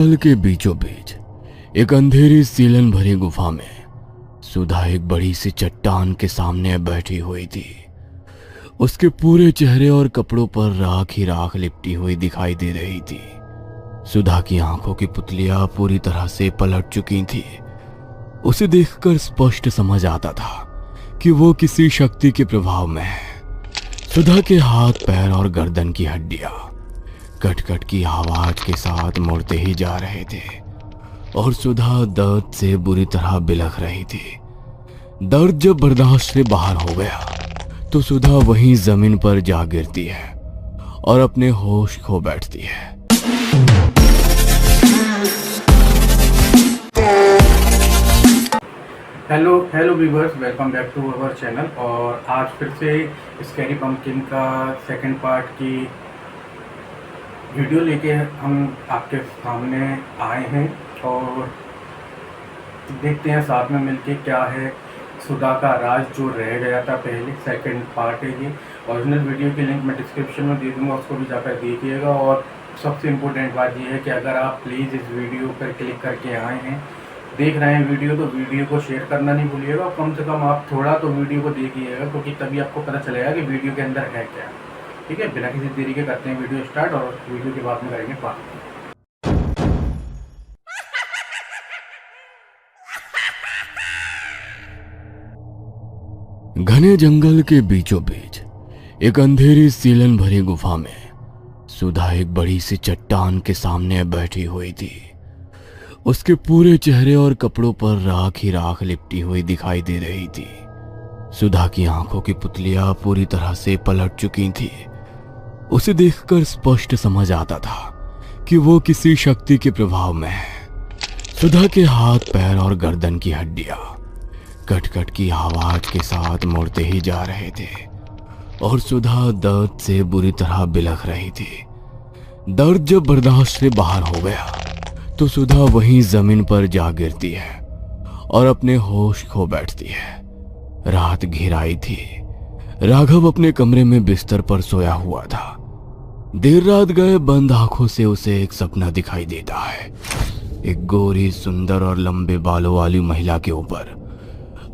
जंगल के बीचों बीच एक अंधेरी सीलन भरी गुफा में सुधा एक बड़ी सी चट्टान के सामने बैठी हुई थी। उसके पूरे चेहरे और कपड़ों पर राख ही राख लिपटी हुई दिखाई दे रही थी। सुधा की आंखों की पुतलियां पूरी तरह से पलट चुकी थी। उसे देखकर स्पष्ट समझ आता था कि वो किसी शक्ति के प्रभाव में है। सुधा के हाथ, पैर और गर्दन की हड्डियां कट-कट की आवाज के साथ मुड़ते ही जा रहे थे और सुधा दर्द से बुरी तरह बिलख रही थी। दर्द जब बर्दाश्त से बाहर हो गया तो सुधा वहीं जमीन पर जा गिरती है और अपने होश खो बैठती है। Hello viewers, welcome back to our channel. और आज फिर से स्कैरी पंपकिन का सेकंड पार्ट की वीडियो लेके हम आपके सामने आए हैं और देखते हैं साथ में मिलके क्या है सुधा का राज जो रह गया था पहले। सेकंड पार्ट है ये। ओरिजिनल वीडियो की लिंक मैं डिस्क्रिप्शन में दे दूंगा, उसको भी जाकर देखिएगा। और सबसे इम्पोर्टेंट बात ये है कि अगर आप प्लीज़ इस वीडियो पर क्लिक करके आए हैं, देख रहे हैं वीडियो, तो वीडियो को शेयर करना नहीं भूलिएगा। कम से कम आप थोड़ा तो वीडियो को देखिएगा, क्योंकि तभी आपको पता चलेगा कि वीडियो के अंदर है क्या। ठीक है, बिना किसी देरी के करते हैं वीडियो स्टार्ट और वीडियो के बाद में करेंगे बात। घने जंगल के बीचों बीच एक अंधेरी सीलन भरी गुफा में सुधा एक बड़ी सी चट्टान के सामने बैठी हुई थी। उसके पूरे चेहरे और कपड़ों पर राख ही राख लिपटी हुई दिखाई दे रही थी। सुधा की आंखों की पुतलियां पूरी तरह से पलट चुकी थी। उसे देखकर स्पष्ट समझ आता था कि वो किसी शक्ति के प्रभाव में है। सुधा के हाथ, पैर और गर्दन की हड्डियां कट-कट की आवाज के साथ मुड़ते ही जा रहे थे और सुधा दर्द से बुरी तरह बिलख रही थी। दर्द जब बर्दाश्त से बाहर हो गया तो सुधा वहीं जमीन पर जा गिरती है और अपने होश खो बैठती है। रात घिर आई थी। राघव अपने कमरे में बिस्तर पर सोया हुआ था। देर रात गए बंद आंखों से उसे एक सपना दिखाई देता है। एक गोरी, सुंदर और लंबे बालों वाली महिला के ऊपर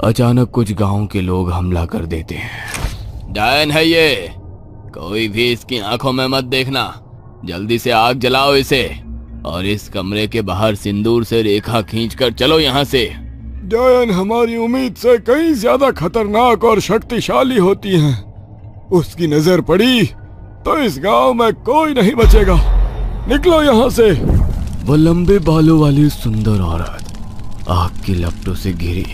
अचानक कुछ गांव के लोग हमला कर देते हैं। डायन है ये, कोई भी इसकी आंखों में मत देखना। जल्दी से आग जलाओ इसे और इस कमरे के बाहर सिंदूर से रेखा खींचकर चलो यहाँ से। डायन हमारी उम्मीद से कहीं ज्यादा खतरनाक और शक्तिशाली होती हैं। उसकी नजर पड़ी तो इस गांव में कोई नहीं बचेगा। निकलो यहाँ से। वो लंबे बालों वाली सुंदर औरत आग की लपटों से घिरी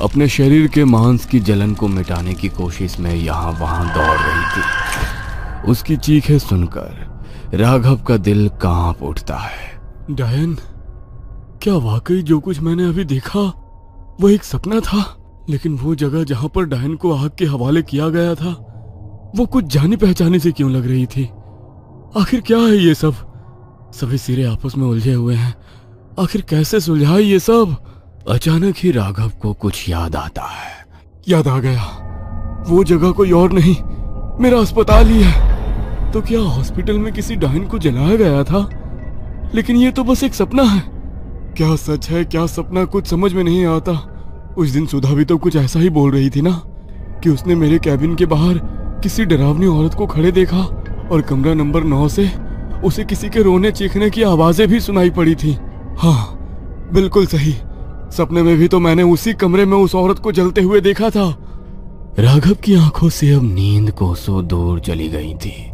अपने शरीर के मांस की जलन को मिटाने की कोशिश में यहाँ वहां दौड़ रही थी। उसकी चीखें सुनकर राघव का दिल कांप उठता है। डायन, क्या वाकई जो कुछ मैंने अभी देखा वो एक सपना था? लेकिन वो जगह जहां पर डायन को आग के हवाले किया गया था वो कुछ जानी पहचानी से क्यों लग रही थी? आखिर क्या है ये सब? सभी सिरे आपस में उलझे हुए हैं। आखिर कैसे सुलझाए ये सब? अचानक ही राघव को कुछ याद आता है। याद आ गया, वो जगह कोई और नहीं, मेरा अस्पताल ही है। तो क्या हॉस्पिटल में किसी डायन को जलाया गया था? लेकिन ये तो बस एक सपना है। क्या सच है क्या सपना, कुछ समझ में नहीं आता। उस दिन सुधा भी तो कुछ ऐसा ही बोल रही थी ना, कि उसने मेरे कैबिन के बाहर किसी डरावनी औरत को खड़े देखा और कमरा नंबर 9 से उसे किसी के रोने चीखने की आवाजें भी सुनाई पड़ी थी। हाँ, बिल्कुल सही। सपने में भी तो मैंने उसी कमरे में उस औरत को जलते हुए देखा था। राघव की आंखों से अब नींद कोसों दूर चली गई थी।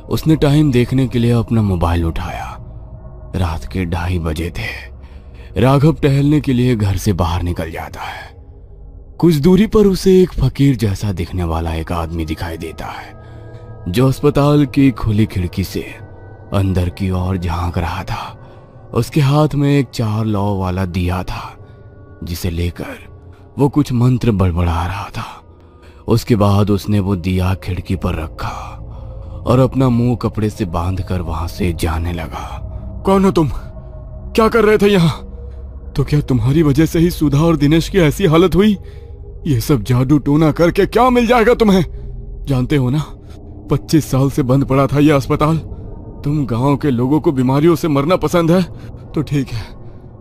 उसने टाइम देखने के लिए अपना मोबाइल उठाया। रात के 2:30 बजे थे। राघव टहलने के लिए घर से बाहर निकल जाता है। कुछ दूरी पर उसे एक फकीर जैसा दिखने वाला एक आदमी दिखाई देता है, जो अस्पताल की खुली खिड़की से अंदर की ओर झांक रहा था। उसके हाथ में एक 4 लौ वाला दिया था, जिसे लेकर वो कुछ मंत्र बड़बड़ा रहा था। उसके बाद उसने वो दिया खिड़की पर रखा और अपना मुंह कपड़े से बांधकर वहां से जाने लगा। कौन हो तुम? क्या कर रहे थे यहाँ? तो क्या तुम्हारी वजह से ही सुधा और दिनेश की ऐसी हालत हुई? ये सब जादू टोना करके क्या मिल जाएगा तुम्हें? जानते हो ना, 25 साल से बंद पड़ा था यह अस्पताल। तुम गांव के लोगों को बीमारियों से मरना पसंद है तो ठीक है,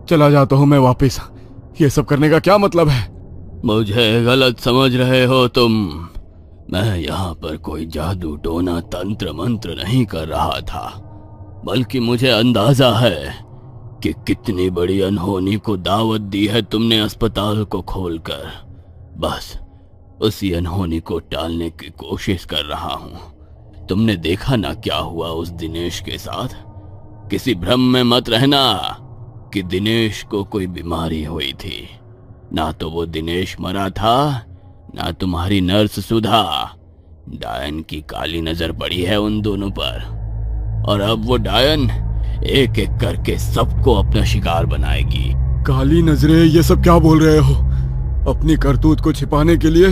चला जाता हूं मैं वापस। ये सब करने का क्या मतलब है? मुझे गलत समझ रहे हो तुम। मैं यहाँ पर कोई जादू टोना तंत्र मंत्र नहीं कर रहा था, बल्कि मुझे अंदाजा है कि कितनी बड़ी अनहोनी को दावत दी है तुमने अस्पताल को खोलकर। बस उसी अनहोनी को टालने की कोशिश कर रहा हूँ। तुमने देखा ना क्या हुआ उस दिनेश के साथ। किसी भ्रम में मत रहना कि दिनेश को कोई बीमारी हुई थी। ना तो वो दिनेश मरा था, ना तुम्हारी नर्स सुधा। डायन की काली नजर पड़ी है उन दोनों पर, और अब वो डायन एक एक करके सबको अपना शिकार बनाएगी। काली नजरें, ये सब क्या बोल रहे हो? अपनी करतूत को छिपाने के लिए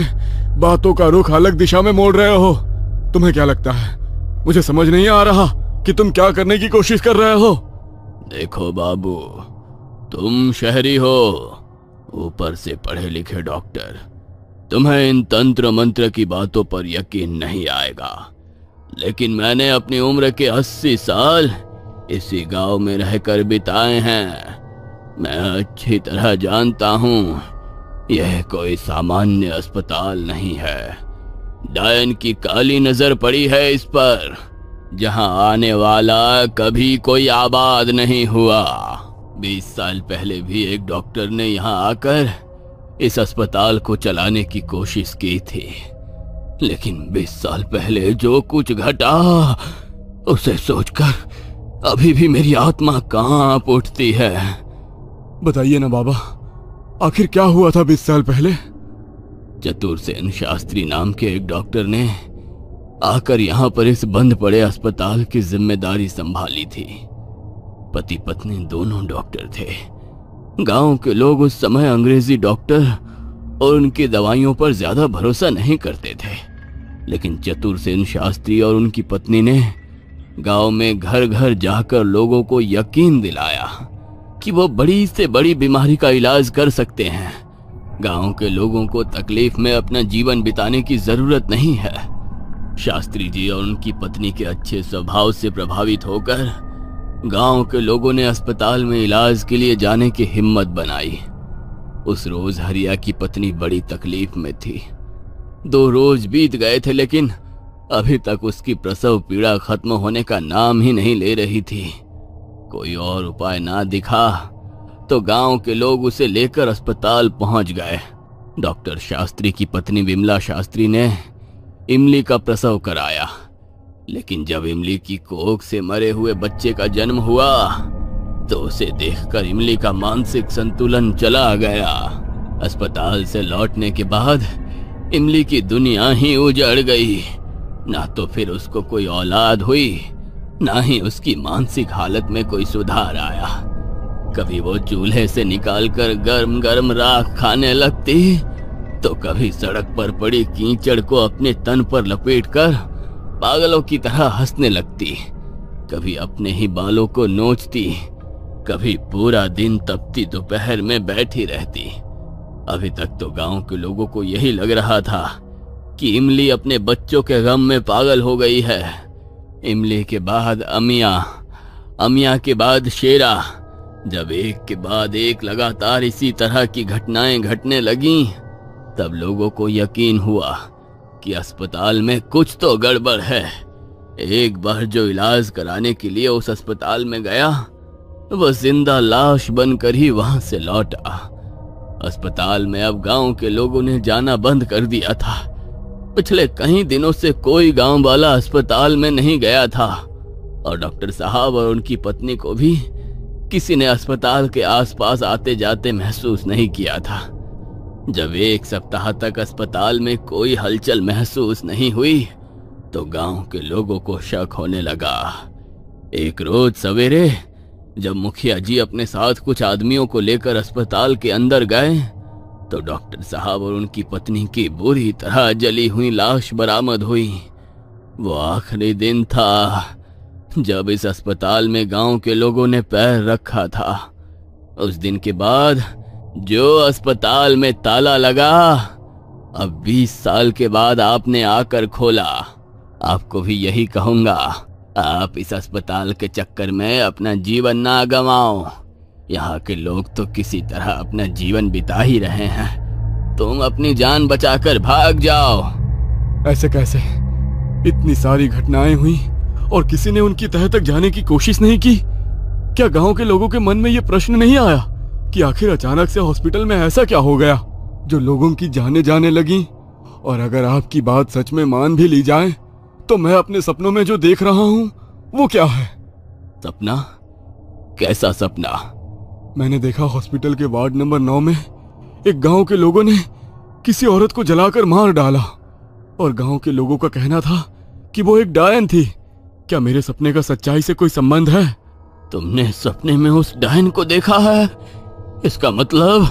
बातों का रुख अलग दिशा में मोड़ रहे हो। तुम्हें क्या लगता है मुझे समझ नहीं आ रहा कि तुम क्या करने की कोशिश कर रहे हो? देखो बाबू, तुम शहरी हो, ऊपर से पढ़े लिखे डॉक्टर। तुम्हें इन तंत्र मंत्र की बातों पर यकीन नहीं आएगा, लेकिन मैंने अपनी उम्र के 80 साल इसी गांव में रहकर बिताए हैं। मैं अच्छी तरह जानता हूं यह कोई सामान्य अस्पताल नहीं है। डायन की काली नजर पड़ी है इस पर, जहां आने वाला कभी कोई आबाद नहीं हुआ। 20 साल पहले भी एक डॉक्टर ने यहां आकर इस अस्पताल को चलाने की कोशिश की थी, लेकिन 20 साल पहले जो कुछ घटा उसे सोचकर अभी भी मेरी आत्मा कांप उठती है। बताइए ना बाबा, आखिर क्या हुआ था 20 साल पहले? चतुरसेन शास्त्री नाम के एक डॉक्टर ने आकर यहाँ पर इस बंद पड़े अस्पताल की जिम्मेदारी संभाली थी। पति पत्नी दोनों डॉक्टर थे। गांव के लोग उस समय अंग्रेजी डॉक्टर और उनकी दवाइयों पर ज्यादा भरोसा नहीं करते थे, लेकिन चतुरसेन शास्त्री और उनकी पत्नी ने गांव में घर घर जाकर लोगों को यकीन दिलाया कि वो बड़ी से बड़ी बीमारी का इलाज कर सकते हैं। गांव के लोगों को तकलीफ में अपना जीवन बिताने की जरूरत नहीं है। शास्त्री जी और उनकी पत्नी के अच्छे स्वभाव से प्रभावित होकर गांव के लोगों ने अस्पताल में इलाज के लिए जाने की हिम्मत बनाई। उस रोज हरिया की पत्नी बड़ी तकलीफ में थी। 2 रोज बीत गए थे, लेकिन अभी तक उसकी प्रसव पीड़ा खत्म होने का नाम ही नहीं ले रही थी। कोई और उपाय ना दिखा तो गांव के लोग उसे लेकर अस्पताल पहुंच गए। डॉक्टर शास्त्री की पत्नी विमला शास्त्री ने इमली का प्रसव कराया, लेकिन जब इमली की कोख से मरे हुए बच्चे का जन्म हुआ तो उसे देखकर इमली का मानसिक संतुलन चला गया। अस्पताल से लौटने के बाद इमली की दुनिया ही उजड़ गई। ना तो फिर उसको कोई औलाद हुई, ना ही उसकी मानसिक हालत में कोई सुधार आया। कभी वो चूल्हे से निकालकर गर्म गर्म राख खाने लगती, तो कभी सड़क पर पड़ी कीचड़ को अपने तन पर लपेटकर पागलों की तरह हंसने लगती। कभी अपने ही बालों को नोचती, कभी पूरा दिन तपती दोपहर में बैठी रहती। अभी तक तो गांव के लोगों को यही लग रहा था कि इमली अपने बच्चों के गम में पागल हो गई है। इमली के बाद अमिया के बाद शेरा। जब एक के बाद एक लगातार इसी तरह की घटनाएं घटने लगीं, तब लोगों को यकीन हुआ कि अस्पताल में कुछ तो गड़बड़ है। एक बार जो इलाज कराने के लिए उस अस्पताल में गया, वह जिंदा लाश बनकर ही वहां से लौटा। अस्पताल में अब गांव के लोगों ने जाना बंद कर दिया था। पिछले कई दिनों से कोई गांव वाला अस्पताल में नहीं गया था, और डॉक्टर साहब और उनकी पत्नी को भी किसी ने अस्पताल के आसपास आते जाते महसूस नहीं किया था। जब 1 सप्ताह तक अस्पताल में कोई हलचल महसूस नहीं हुई, तो गांव के लोगों को शक होने लगा। एक रोज सवेरे जब मुखिया जी अपने साथ कुछ आदमियों को लेकर अस्पताल के अंदर गए, तो डॉक्टर साहब और उनकी पत्नी की बुरी तरह जली हुई लाश बरामद हुई। वो आखिरी दिन था जब इस अस्पताल में गांव के लोगों ने पैर रखा था। उस दिन के बाद जो अस्पताल में ताला लगा, अब 20 साल के बाद आपने आकर खोला। आपको भी यही कहूंगा, आप इस अस्पताल के चक्कर में अपना जीवन ना गंवाओ। यहाँ के लोग तो किसी तरह अपना जीवन बिता ही रहे हैं, तुम अपनी जान बचाकर भाग जाओ। ऐसे कैसे? इतनी सारी घटनाएं हुई और किसी ने उनकी तह तक जाने की कोशिश नहीं की? क्या गांव के लोगों के मन में यह प्रश्न नहीं आया कि आखिर अचानक से हॉस्पिटल में ऐसा क्या हो गया जो लोगों की जाने जाने लगी? और अगर आपकी बात सच में मान भी ली जाए तो मैं अपने सपनों में जो देख रहा हूं वो क्या है? सपना? कैसा सपना? मैंने देखा हॉस्पिटल के वार्ड नंबर 9 में एक गांव के लोगों ने किसी औरत को जलाकर मार डाला और गांव के लोगों का कहना था कि वो एक डायन थी। क्या मेरे सपने का सच्चाई से कोई संबंध है? तुमने सपने में उस डायन को देखा है? इसका मतलब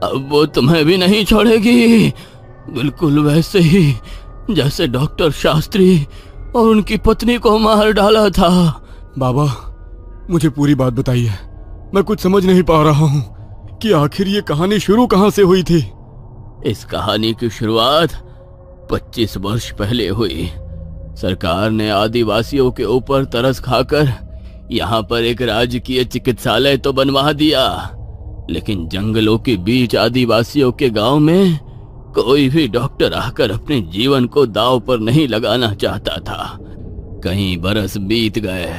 अब वो तुम्हें भी नहीं छोड़ेगी, बिल्कुल वैसे ही जैसे डॉक्टर शास्त्री और उनकी पत्नी को मार डाला था। बाबा, मुझे पूरी बात बताइए। मैं कुछ समझ नहीं पा रहा हूँ कि आखिर ये कहानी शुरू कहाँ से हुई थी। इस कहानी की शुरुआत 25 वर्ष पहले हुई। सरकार ने आदिवासियों के ऊपर तरस खाकर यहाँ पर एक राजकीय चिकित्सालय तो बनवा दिया, लेकिन जंगलों के बीच आदिवासियों के गांव में कोई भी डॉक्टर आकर अपने जीवन को दांव पर नहीं लगाना चाहता था। कई बरस बीत गए,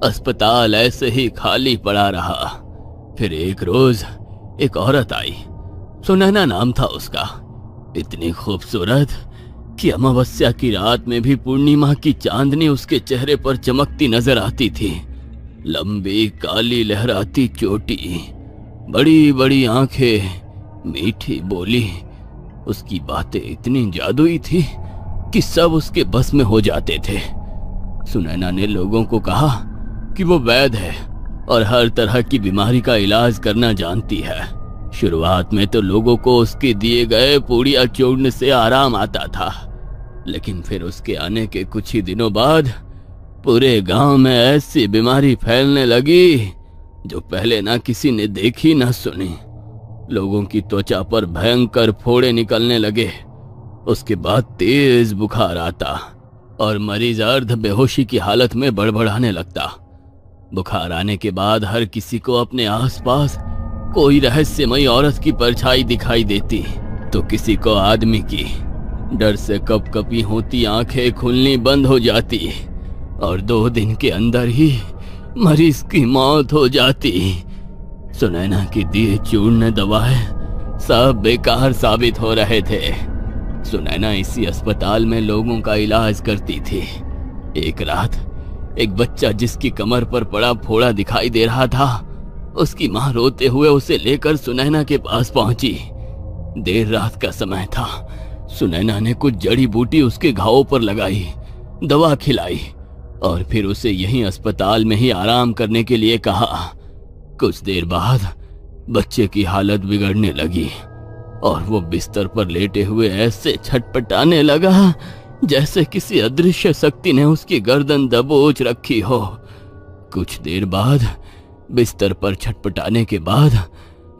अस्पताल ऐसे ही खाली पड़ा रहा। फिर एक रोज एक औरत आई, सुनैना नाम था उसका। इतनी खूबसूरत कि अमावस्या की रात में भी पूर्णिमा की चांदनी उसके चेहरे पर चमकती नजर आती थी। लंबी काली लहराती चोटी, बड़ी बड़ी आंखें, मीठी बोली। उसकी बातें इतनी जादुई थी कि सब उसके बस में हो जाते थे। सुनैना ने लोगों को कहा कि वो वैद्य है और हर तरह की बीमारी का इलाज करना जानती है। शुरुआत में तो लोगों को उसके दिए गए पूड़िया चूर्ण से आराम आता था, लेकिन फिर उसके आने के कुछ ही दिनों बाद पूरे गांव में ऐसी बीमारी फैलने लगी जो पहले ना किसी ने देखी ना सुनी। लोगों की त्वचा पर भयंकर फोड़े निकलने लगे। उसके बाद तेज बुखार आता और मरीज अर्ध बेहोशी की हालत में बड़बड़ाने लगता। बुखार आने के बाद हर किसी को अपने आसपास कोई रहस्यमयी औरत की परछाई दिखाई देती, तो किसी को आदमी की। डर से कपकपी होती आंखें खुलनी बंद हो जाती और 2 दिन के अंदर ही मरीज की मौत हो जाती। सुनैना की दिए चूर्ण दवाएं सब बेकार साबित हो रहे थे। सुनैना इसी अस्पताल में लोगों का इलाज करती थी। एक रात एक बच्चा जिसकी कमर पर पड़ा फोड़ा दिखाई दे रहा था, उसकी मां रोते हुए उसे लेकर सुनैना के पास पहुंची। देर रात का समय था। सुनैना ने कुछ जड़ी बूटी उसके घावों पर लगाई, दवा खिलाई और फिर उसे यहीं अस्पताल में ही आराम करने के लिए कहा। कुछ देर बाद बच्चे की हालत बिगड़ने लगी और वो बिस्तर पर लेटे हुए ऐसे छटपटाने लगा जैसे किसी अदृश्य शक्ति ने उसकी गर्दन दबोच रखी हो। कुछ देर बाद बिस्तर पर छटपटाने के बाद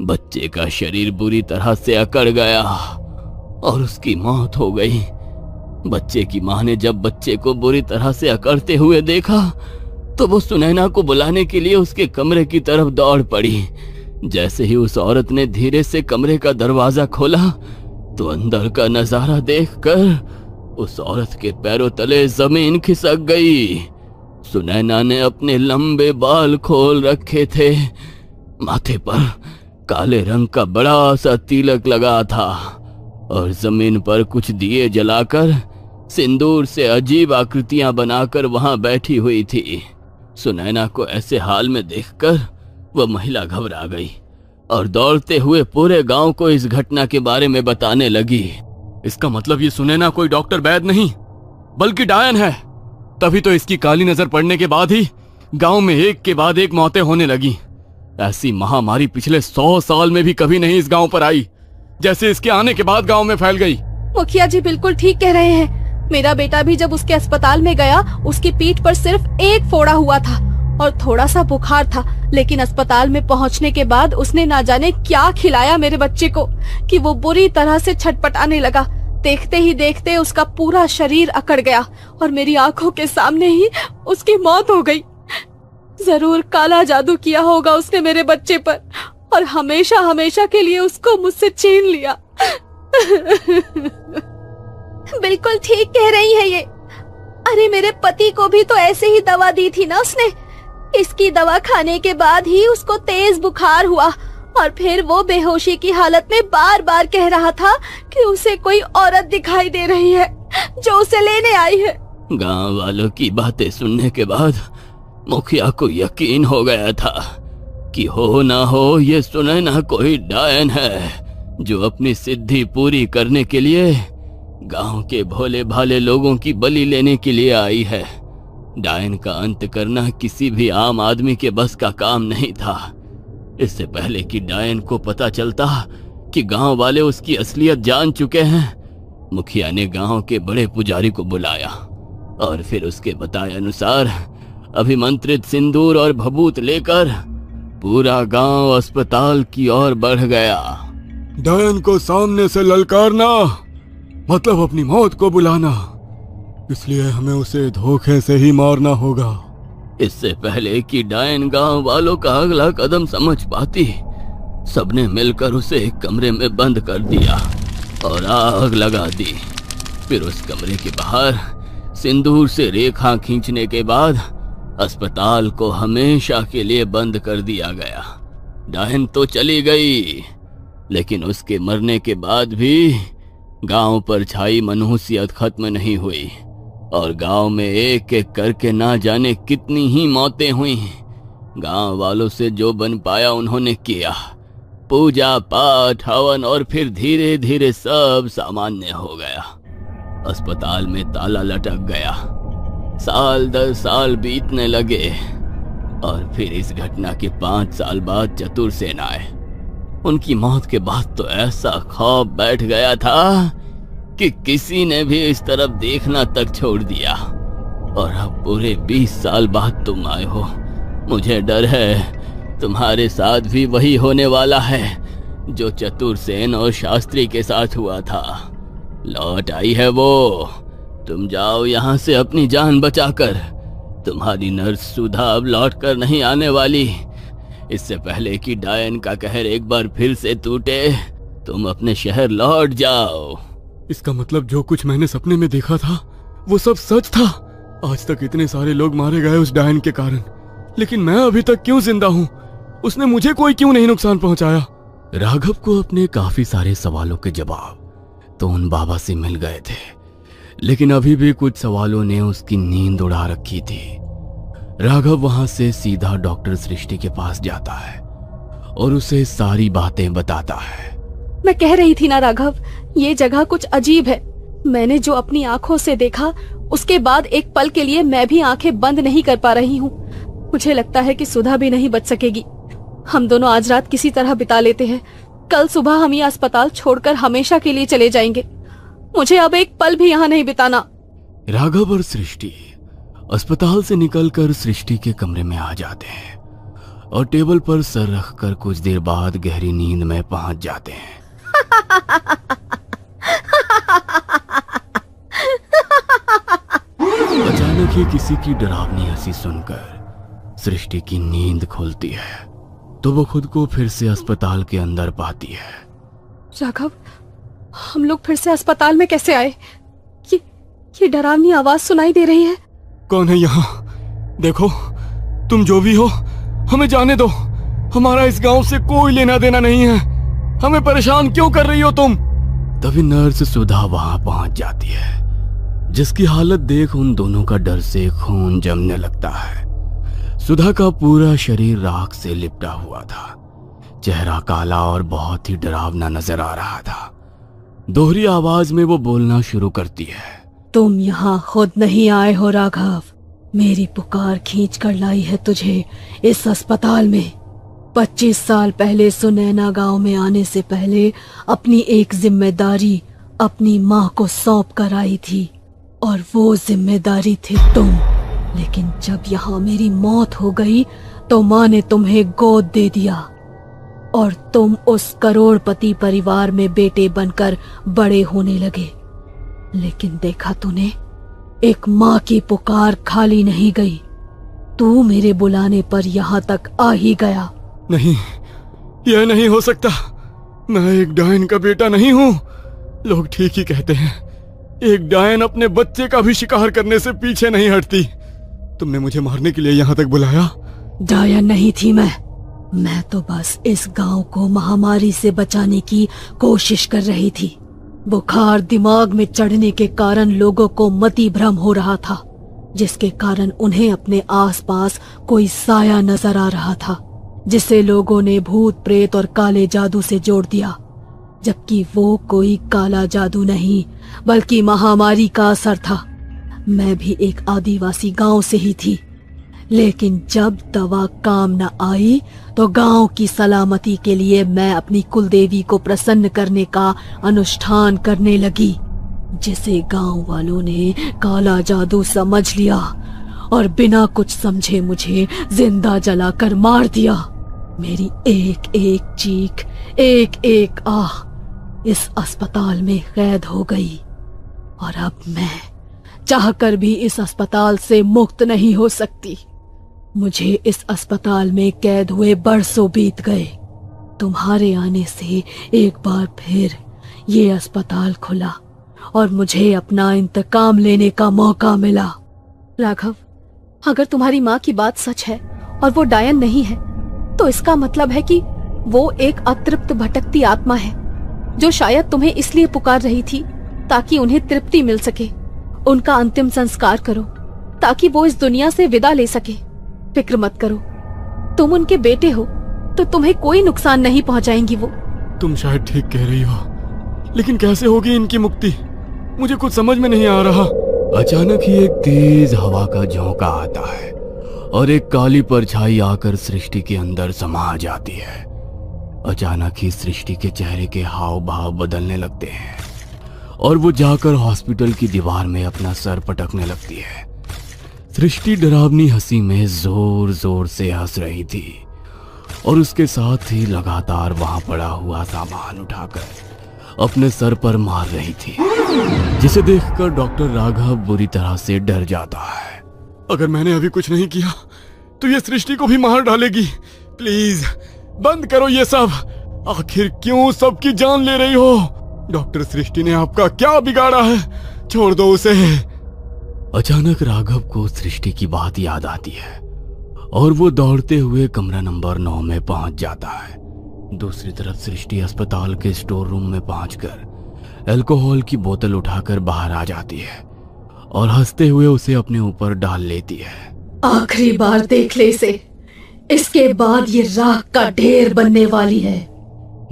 बच्चे का शरीर बुरी तरह से अकड़ गया और उसकी मौत हो गई। बच्चे की मां ने जब बच्चे को बुरी तरह से अकड़ते हुए देखा तो वो सुनैना को बुलाने के लिए उसके कमरे की तरफ दौड़ पड़ी। जैसे ही उस औरत ने धीरे से कमरे का दरवाजा खोला तो अंदर का नजारा देखकर उस औरत के पैरों तले जमीन खिसक गई। सुनैना ने अपने लंबे बाल खोल रखे थे, माथे पर काले रंग का बड़ा सा तिलक लगा था और जमीन पर कुछ दिए जलाकर सिंदूर से अजीब आकृतियां बनाकर वहां बैठी हुई थी। सुनैना को ऐसे हाल में देखकर वह महिला घबरा गई और दौड़ते हुए पूरे गांव को इस घटना के बारे में बताने लगी। इसका मतलब ये सुनैना कोई डॉक्टर वैद्य नहीं बल्कि डायन है। तभी तो इसकी काली नजर पड़ने के बाद ही गांव में एक के बाद एक मौतें होने लगी। ऐसी महामारी पिछले 100 साल में भी कभी नहीं इस गांव पर आई जैसे इसके आने के बाद गांव में फैल गई। मुखिया जी बिल्कुल ठीक कह रहे हैं। मेरा बेटा भी जब उसके अस्पताल में गया, उसकी पीठ पर सिर्फ एक फोड़ा हुआ था और थोड़ा सा बुखार था, लेकिन अस्पताल में पहुंचने के बाद उसने ना जाने क्या खिलाया मेरे बच्चे को कि वो बुरी तरह से छटपटाने लगा। देखते ही देखते उसका पूरा शरीर अकड़ गया और मेरी आंखों के सामने ही उसकी मौत हो गई। जरूर काला जादू किया होगा उसने मेरे बच्चे पर और हमेशा हमेशा के लिए उसको मुझसे छीन लिया। बिल्कुल ठीक कह रही है ये। अरे मेरे पति को भी तो ऐसे ही दवा दी थी ना उसने। इसकी दवा खाने के बाद ही उसको तेज बुखार हुआ और फिर वो बेहोशी की हालत में बार बार कह रहा था कि उसे कोई औरत दिखाई दे रही है जो उसे लेने आई है। गांव वालों की बातें सुनने के बाद मुखिया को यकीन हो गया था कि हो ना हो ये सुनैना कोई डायन है जो अपनी सिद्धि पूरी करने के लिए गांव के भोले भाले लोगों की बलि लेने के लिए आई है। डायन का अंत करना किसी भी आम आदमी के बस का काम नहीं था। इससे पहले कि डायन को पता चलता कि गांव वाले उसकी असलियत जान चुके हैं, मुखिया ने गांव के बड़े पुजारी को बुलाया और फिर उसके बताए अनुसार अभिमंत्रित सिंदूर और भभूत लेकर पूरा गांव अस्पताल की ओर बढ़ गया। डायन को सामने से ललकारना मतलब अपनी मौत को बुलाना, इसलिए हमें उसे धोखे से ही मारना होगा। इससे पहले कि डायन गांव वालों का अगला कदम समझ पाती, सबने मिलकर उसे एक कमरे में बंद कर दिया और आग लगा दी। फिर उस कमरे के बाहर सिंदूर से रेखा खींचने के बाद अस्पताल को हमेशा के लिए बंद कर दिया गया। डायन तो चली गई, लेकिन उसके मरने के बाद भी गांव पर छाई मनहूसियत खत्म नहीं हुई और गांव में एक एक करके ना जाने कितनी ही मौतें हुई। गांव वालों से जो बन पाया उन्होंने किया, पूजा पाठ हवन, और फिर धीरे धीरे सब सामान्य हो गया। अस्पताल में ताला लटक गया। साल दर साल बीतने लगे और फिर इस घटना के 5 साल बाद चतुरसेन आए। उनकी मौत के बाद तो ऐसा खौफ बैठ गया था कि किसी ने भी इस तरफ देखना तक छोड़ दिया। और अब पूरे 20 साल बाद तुम आए हो। मुझे डर है तुम्हारे साथ भी वही होने वाला है जो चतुरसेन और शास्त्री के साथ हुआ था। लौट आई है वो। तुम जाओ यहाँ से अपनी जान बचाकर। तुम्हारी नर्स सुधा अब लौट कर नहीं आने वाली। इससे पहले कि डायन का कहर एक बार फिर से टूटे, तुम अपने शहर लौट जाओ। इसका मतलब जो कुछ मैंने सपने में देखा था वो सब सच था। आज तक इतने सारे लोग मारे गए उस डायन के कारण, लेकिन मैं अभी तक क्यों जिंदा हूँ? उसने मुझे कोई क्यों नहीं नुकसान पहुंचाया? राघव को अपने काफी सारे सवालों के जवाब तो उन बाबा से मिल गए थे, लेकिन अभी भी कुछ सवालों ने उसकी नींद उड़ा रखी थी। राघव वहां से सीधा डॉक्टर सृष्टि के पास जाता है और उसे सारी बातें बताता है। मैं कह रही थी ना राघव, ये जगह कुछ अजीब है। मैंने जो अपनी आंखों से देखा उसके बाद एक पल के लिए मैं भी आंखें बंद नहीं कर पा रही हूँ। मुझे लगता है कि सुधा भी नहीं बच सकेगी। हम दोनों आज रात किसी तरह बिता लेते हैं। कल सुबह हम ये अस्पताल छोड़कर हमेशा के लिए चले जाएंगे। मुझे अब एक पल भी यहाँ नहीं बिताना। राघव और सृष्टि अस्पताल से निकलकर सृष्टि के कमरे में आ जाते हैं और टेबल पर सर रखकर कुछ देर बाद गहरी नींद में पहुंच जाते हैं। अचानक ही किसी की डरावनी हंसी सुनकर सृष्टि की नींद खुलती है तो वो खुद को फिर से अस्पताल के अंदर पाती है। राघव, हम लोग फिर से अस्पताल में कैसे आए? ये डरावनी आवाज सुनाई दे रही है। कौन है यहाँ? देखो, तुम जो भी हो हमें जाने दो। हमारा इस गांव से कोई लेना देना नहीं है। हमें परेशान क्यों कर रही हो तुम? तभी नर्स सुधा वहां पहुंच जाती है, जिसकी हालत देख उन दोनों का डर से खून जमने लगता है। सुधा का पूरा शरीर राख से लिपटा हुआ था। चेहरा काला और बहुत ही डरावना नजर आ रहा था। दोहरी आवाज में वो बोलना शुरू करती है। तुम यहाँ खुद नहीं आए हो राघव, मेरी पुकार खींच कर लाई है तुझे इस अस्पताल में। 25 साल पहले सुनैना गांव में आने से पहले अपनी एक जिम्मेदारी अपनी माँ को सौंप कर आई थी और वो जिम्मेदारी थी तुम। लेकिन जब यहाँ मेरी मौत हो गई तो माँ ने तुम्हें गोद दे दिया और तुम उस करोड़पति परिवार में बेटे बनकर बड़े होने लगे। लेकिन देखा तूने, एक माँ की पुकार खाली नहीं गई। तू मेरे बुलाने पर यहाँ तक आ ही गया। नहीं, यह नहीं हो सकता। मैं एक डायन का बेटा नहीं हूँ। लोग ठीक ही कहते हैं, एक डायन अपने बच्चे का भी शिकार करने से पीछे नहीं हटती। तुमने मुझे मारने के लिए यहाँ तक बुलाया? डायन नहीं थी मैं तो बस इस गांव को महामारी से बचाने की कोशिश कर रही थी। बुखार दिमाग में चढ़ने के कारण लोगों को मति भ्रम हो रहा था, जिसके कारण उन्हें अपने आसपास कोई साया नजर आ रहा था, जिसे लोगों ने भूत प्रेत और काले जादू से जोड़ दिया, जबकि वो कोई काला जादू नहीं बल्कि महामारी का असर था। मैं भी एक आदिवासी गांव से ही थी, लेकिन जब दवा काम न आई तो गांव की सलामती के लिए मैं अपनी कुलदेवी को प्रसन्न करने का अनुष्ठान करने लगी, जिसे गांव वालों ने काला जादू समझ लिया और बिना कुछ समझे मुझे जिंदा जलाकर मार दिया। मेरी एक एक चीख, एक एक आह इस अस्पताल में कैद हो गई, और अब मैं चाहकर भी इस अस्पताल से मुक्त नहीं हो सकती। मुझे इस अस्पताल में कैद हुए बरसों बीत गए। तुम्हारे आने से एक बार फिर ये अस्पताल खुला और मुझे अपना इंतकाम लेने का मौका मिला। राघव, अगर तुम्हारी माँ की बात सच है और वो डायन नहीं है, तो इसका मतलब है कि वो एक अतृप्त भटकती आत्मा है, जो शायद तुम्हें इसलिए पुकार रही थी ताकि उन्हें तृप्ति मिल सके। उनका अंतिम संस्कार करो ताकि वो इस दुनिया से विदा ले सके। फिक्र मत करो, तुम उनके बेटे हो तो तुम्हें कोई नुकसान नहीं पहुंचाएंगी वो। तुम शायद ठीक कह रही हो, लेकिन कैसे होगी इनकी मुक्ति? मुझे कुछ समझ में नहीं आ रहा। अचानक ही एक तेज हवा का झोंका आता है और एक काली परछाई आकर सृष्टि के अंदर समा जाती है। अचानक ही सृष्टि के चेहरे के हाव भाव बदलने लगते हैं और वो जाकर हॉस्पिटल की दीवार में अपना सर पटकने लगती है। सृष्टि डरावनी हंसी में जोर जोर से हंस रही थी और उसके साथ ही लगातार वहां पड़ा हुआ सामान उठाकर अपने सर पर मार रही थी, जिसे देखकर डॉक्टर राघव बुरी तरह से डर जाता है। अगर मैंने अभी कुछ नहीं किया तो ये सृष्टि को भी मार डालेगी। प्लीज बंद करो ये सब। आखिर क्यों सबकी जान ले रही हो? डॉक्टर सृष्टि ने आपका क्या बिगाड़ा है? छोड़ दो उसे। अचानक राघव को सृष्टि की बात याद आती है और वो दौड़ते हुए कमरा नंबर 9 में पहुंच जाता है। दूसरी तरफ सृष्टि अस्पताल के स्टोर रूम में पहुंचकर अल्कोहल की बोतल उठाकर बाहर आ जाती है और हंसते हुए उसे अपने ऊपर डाल लेती है। आखिरी बार देख ले इसे, इसके बाद ये राख का ढेर बनने वाली है।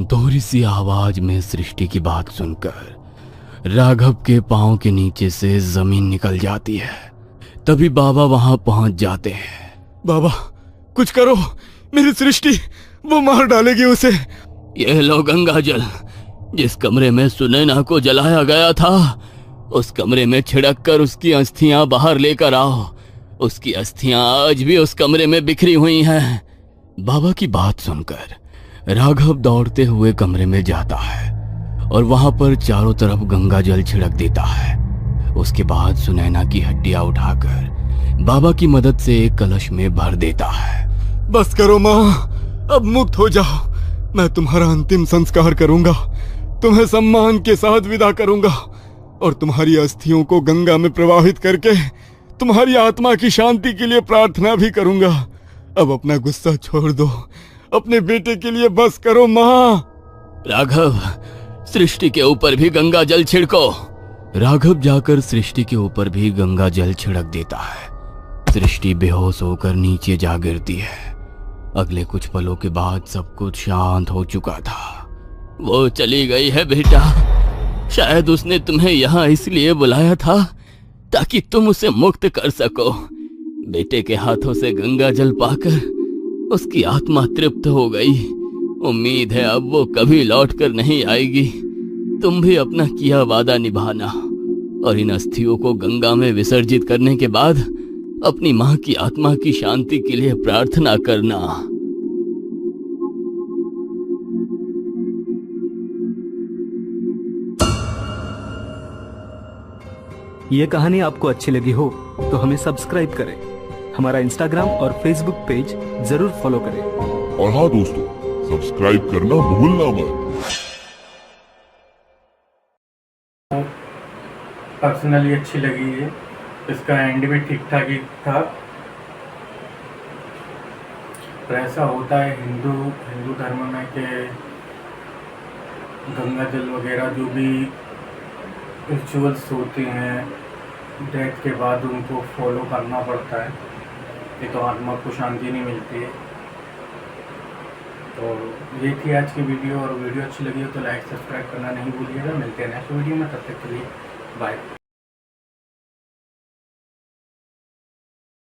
दोहरी सी आवाज में सृष्टि की बात सुनकर राघव के पांव के नीचे से जमीन निकल जाती है। तभी बाबा वहां पहुंच जाते हैं। बाबा कुछ करो, मेरी सृष्टि, वो मार डालेगी उसे। यह लो गंगा जल, जिस कमरे में सुनैना को जलाया गया था उस कमरे में छिड़क कर उसकी अस्थियां बाहर लेकर आओ। उसकी अस्थियां आज भी उस कमरे में बिखरी हुई हैं। बाबा की बात सुनकर राघव दौड़ते हुए कमरे में जाता है और वहां पर चारों तरफ गंगा जल छिड़क देता है। उसके बाद सुनैना की हड्डियां उठाकर बाबा की मदद से एक कलश में भर देता है। बस करो माँ, अब मुक्त हो जाओ। मैं तुम्हारा अंतिम संस्कार करूंगा, तुम्हें सम्मान के साथ विदा करूंगा और तुम्हारी अस्थियों को गंगा में प्रवाहित करके तुम्हारी आत्मा की शांति के लिए प्रार्थना भी करूंगा। अब अपना गुस्सा छोड़ दो, अपने बेटे के लिए बस करो माँ। राघव, सृष्टि के ऊपर भी गंगा जल छिड़को। राघव जाकर सृष्टि के ऊपर भी गंगा जल छिड़क देता है। सृष्टि बेहोश होकर नीचे जा गिरती है। अगले कुछ पलों के बाद सब कुछ शांत हो चुका था। वो चली गई है बेटा। शायद उसने तुम्हें यहाँ इसलिए बुलाया था ताकि तुम उसे मुक्त कर सको। बेटे के हाथों से गंगा जल पाकर उसकी आत्मा तृप्त हो गई। उम्मीद है अब वो कभी लौट कर नहीं आएगी। तुम भी अपना किया वादा निभाना और इन अस्थियों को गंगा में विसर्जित करने के बाद अपनी माँ की आत्मा की शांति के लिए प्रार्थना करना। ये कहानी आपको अच्छी लगी हो तो हमें सब्सक्राइब करें, हमारा इंस्टाग्राम और फेसबुक पेज जरूर फॉलो करें। और हाँ दोस्तों, सब्सक्राइब करना भूलना मत। पर्सनली अच्छी लगी है, इसका एंड भी ठीक ठाक ही था। तो ऐसा होता है हिंदू धर्म में कि गंगा जल वगैरह जो भी रिचुअल्स होते हैं डेथ के बाद उनको फॉलो करना पड़ता है, नहीं तो आत्मा को शांति नहीं मिलती है। तो ये थी आज की वीडियो, और वीडियो अच्छी लगी हो तो लाइक सब्सक्राइब करना नहीं भूलिएगा। मिलते हैं नेक्स्ट वीडियो में, तब तक के लिए बाय।